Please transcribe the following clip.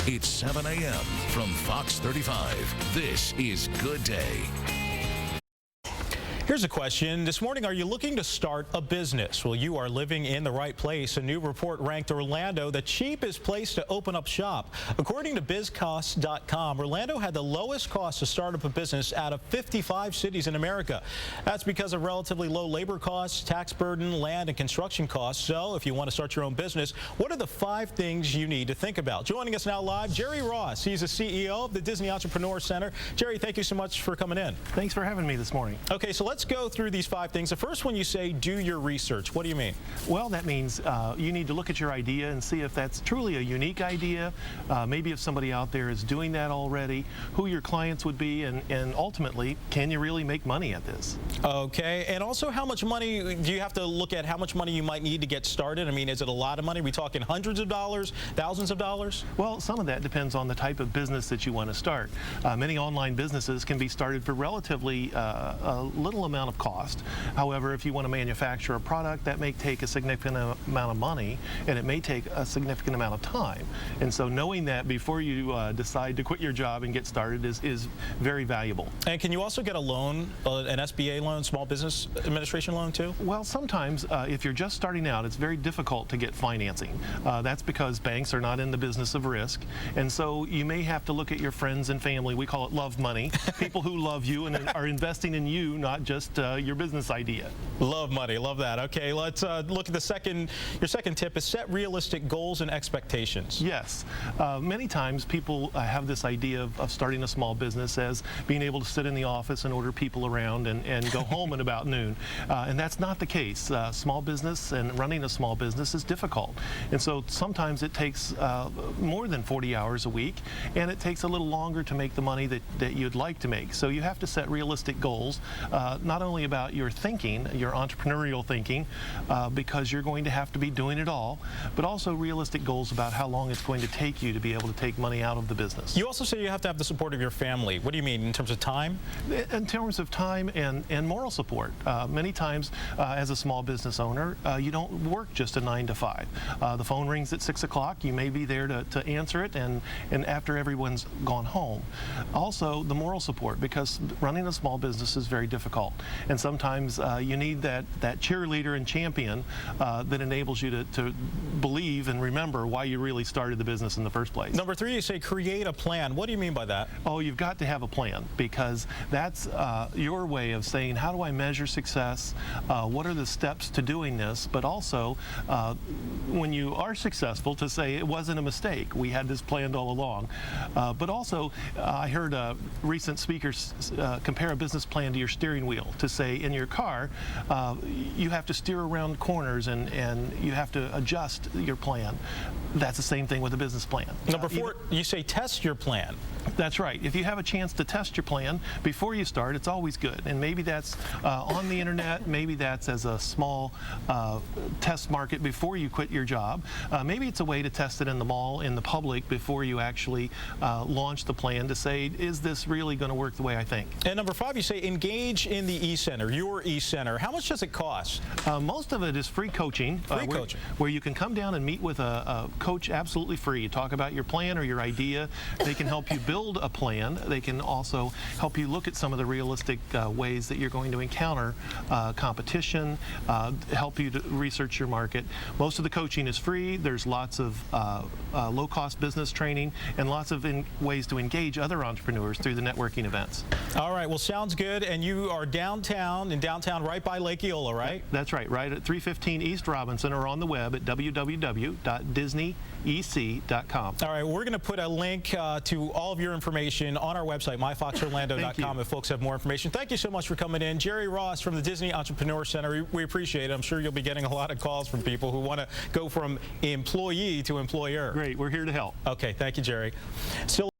It's 7 a.m. from Fox 35. This is Good Day. Here's a question. This morning, are you looking to start a business? Well, you are living in the right place. A new report ranked Orlando the cheapest place to open up shop. According to bizcosts.com, Orlando had the lowest cost to start up a business out of 55 cities in America. That's because of relatively low labor costs, tax burden, land and construction costs. So if you want to start your own business, what are the 5 things you need to think about? Joining us now live, Jerry Ross. He's the CEO of the Disney Entrepreneur Center. Jerry, thank you so much for coming in. Thanks for having me this morning. Okay, so let's go through these 5 things. The first one, you say do your research. What do you mean? Well, that means you need to look at your idea and see if that's truly a unique idea, maybe if somebody out there is doing that already, who your clients would be, and ultimately, can you really make money at this? Okay, and also how much money, do you have to look at how much money you might need to get started? I mean, is it a lot of money? Are we talking hundreds of dollars, thousands of dollars? Well, some of that depends on the type of business that you want to start. Many online businesses can be started for relatively a little amount of cost. However, if you want to manufacture a product, that may take a significant amount of money, and it may take a significant amount of time. And so knowing that before you decide to quit your job and get started is very valuable. And can you also get a loan, an SBA loan, Small Business Administration loan too? Well, sometimes if you're just starting out, it's very difficult to get financing. That's because banks are not in the business of risk. And so you may have to look at your friends and family. We call it love money. People who love you and are investing in you, not just your business idea. Love money, love that. Okay, let's look at your second tip is set realistic goals and expectations. Yes, many times people have this idea of starting a small business as being able to sit in the office and order people around and go home at about noon. And that's not the case. Small business and running a small business is difficult. And so sometimes it takes more than 40 hours a week, and it takes a little longer to make the money that you'd like to make. So you have to set realistic goals, not only about your thinking, your entrepreneurial thinking, because you're going to have to be doing it all, but also realistic goals about how long it's going to take you to be able to take money out of the business. You also say you have to have the support of your family. What do you mean in terms of time? In terms of time and moral support. Many times as a small business owner, you don't work just a 9 to 5. The phone rings at 6 o'clock. You may be there to answer it and after everyone's gone home. Also, the moral support, because running a small business is very difficult. And sometimes you need that cheerleader and champion that enables you to believe and remember why you really started the business in the first place. Number 3, you say create a plan. What do you mean by that? Oh, you've got to have a plan, because that's your way of saying, how do I measure success? What are the steps to doing this? But also, when you are successful, to say it wasn't a mistake. We had this planned all along. But also, I heard recent speakers compare a business plan to your steering wheel, to say in your car, you have to steer around corners and you have to adjust your plan. That's the same thing with a business plan. Number 4, you say test your plan. That's right. If you have a chance to test your plan before you start, it's always good. And maybe that's on the internet, maybe that's as a small test market before you quit your job. Maybe it's a way to test it in the mall, in the public, before you actually launch the plan to say, is this really going to work the way I think? And number 5, you say engage in the e-center, your e-center. How much does it cost? Most of it is free coaching. Where you can come down and meet with a coach absolutely free. You talk about your plan or your idea. They can help you build a plan. They can also help you look at some of the realistic ways that you're going to encounter competition, help you to research your market. Most of the coaching is free. There's lots of low-cost business training and lots of ways to engage other entrepreneurs through the networking events. All right, well, sounds good. And you are downtown right by Lake Eola, right? That's right at 315 East Robinson, or on the web at www.disneyec.com. All right, we're going to put a link to all of your information on our website, myfoxorlando.com, if folks have more information. Thank you so much for coming in. Jerry Ross from the Disney Entrepreneur Center. We appreciate it. I'm sure you'll be getting a lot of calls from people who want to go from employee to employer. Great. We're here to help. Okay, thank you, Jerry. Still